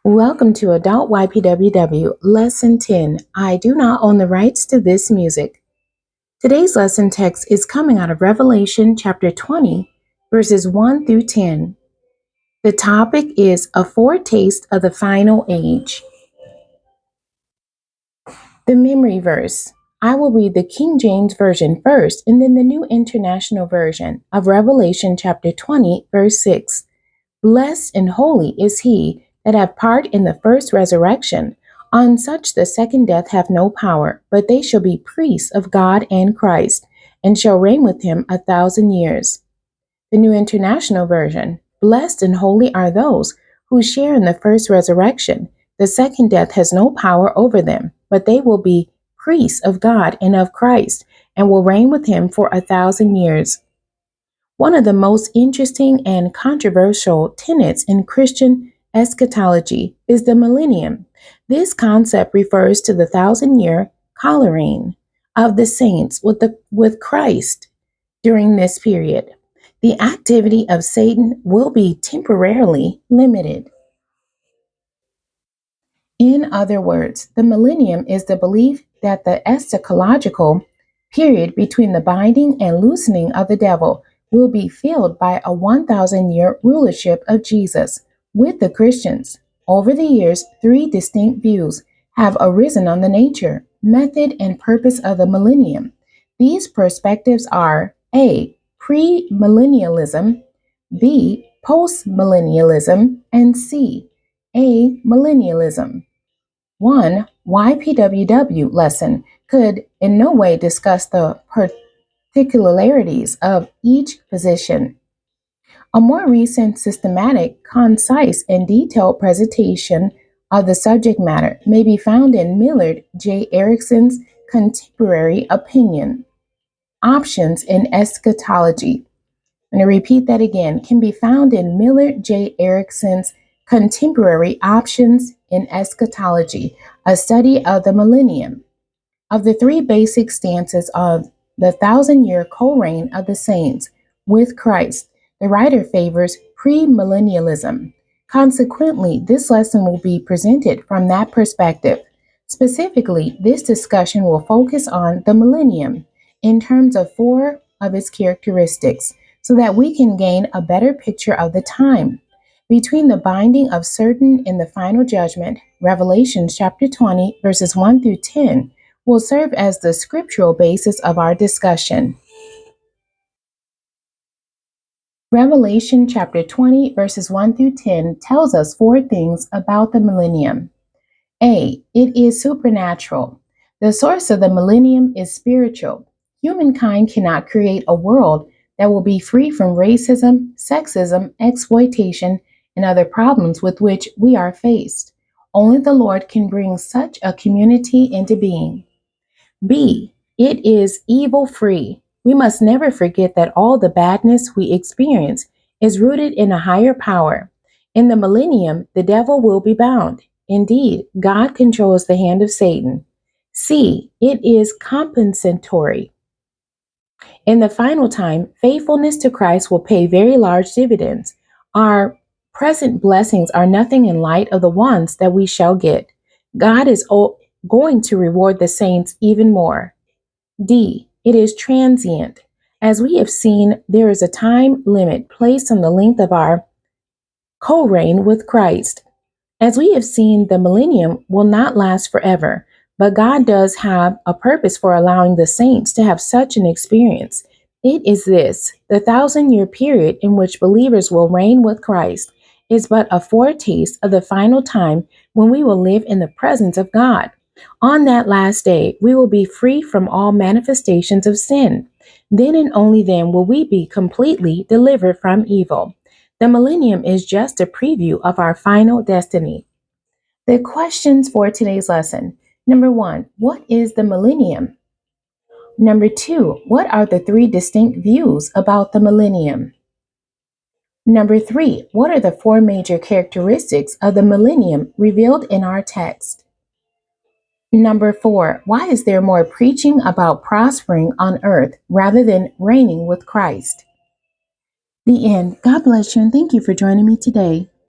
Welcome to Adult ypww Lesson 10. I do not own the rights to this music. Today's lesson text is coming out of Revelation chapter 20, verses 1 through 10. The topic is a foretaste of the final age. The memory verse. I will read the King James Version first and then the New International Version of Revelation chapter 20, verse 6. Blessed and holy is he that have part in the first resurrection. On such the second death have no power, but they shall be priests of God and Christ, and shall reign with him 1,000 years. The New International Version. Blessed and holy are those who share in the first resurrection. The second death has no power over them, but they will be priests of God and of Christ, and will reign with him for 1,000 years. One of the most interesting and controversial tenets in Christian eschatology is the millennium. This concept refers to the 1,000-year colouring of the saints with Christ during this period. The activity of Satan will be temporarily limited. In other words, the millennium is the belief that the eschatological period between the binding and loosening of the devil will be filled by a 1,000-year rulership of Jesus with the Christians. Over the years, three distinct views have arisen on the nature, method, and purpose of the millennium. These perspectives are A. Premillennialism, B. Postmillennialism, and C. Amillennialism. One YPWW lesson could in no way discuss the particularities of each position. A more recent, systematic, concise, and detailed presentation of the subject matter may be found in Millard J. Erickson's Contemporary Opinion. Options in Eschatology. I'm going to repeat that again. Can be found in Millard J. Erickson's Contemporary Options in Eschatology, a study of the millennium. Of the three basic stances of the 1,000-year co-reign of the saints with Christ, the writer favors premillennialism. Consequently, this lesson will be presented from that perspective. Specifically, this discussion will focus on the millennium in terms of four of its characteristics, so that we can gain a better picture of the time between the binding of certain in the final judgment. Revelation chapter 20, verses 1 through 10, will serve as the scriptural basis of our discussion. Revelation chapter 20, verses 1 through 10 tells us four things about the millennium. A. It is supernatural. The source of the millennium is spiritual. Humankind cannot create a world that will be free from racism, sexism, exploitation, and other problems with which we are faced. Only the Lord can bring such a community into being. B. It is evil-free. We must never forget that all the badness we experience is rooted in a higher power. In the millennium, the devil will be bound. Indeed, God controls the hand of Satan. C. It is compensatory. In the final time, faithfulness to Christ will pay very large dividends. Our present blessings are nothing in light of the ones that we shall get. God is going to reward the saints even more. D. It is transient. As we have seen, there is a time limit placed on the length of our co-reign with Christ. As we have seen, the millennium will not last forever, but God does have a purpose for allowing the saints to have such an experience. It is this: the 1,000-year period in which believers will reign with Christ is but a foretaste of the final time when we will live in the presence of God. On that last day, we will be free from all manifestations of sin. Then and only then will we be completely delivered from evil. The millennium is just a preview of our final destiny. The questions for today's lesson. Number 1, what is the millennium? Number 2, what are the three distinct views about the millennium? Number 3, what are the four major characteristics of the millennium revealed in our text? Number 4, why is there more preaching about prospering on earth rather than reigning with Christ? The end. God bless you and thank you for joining me today.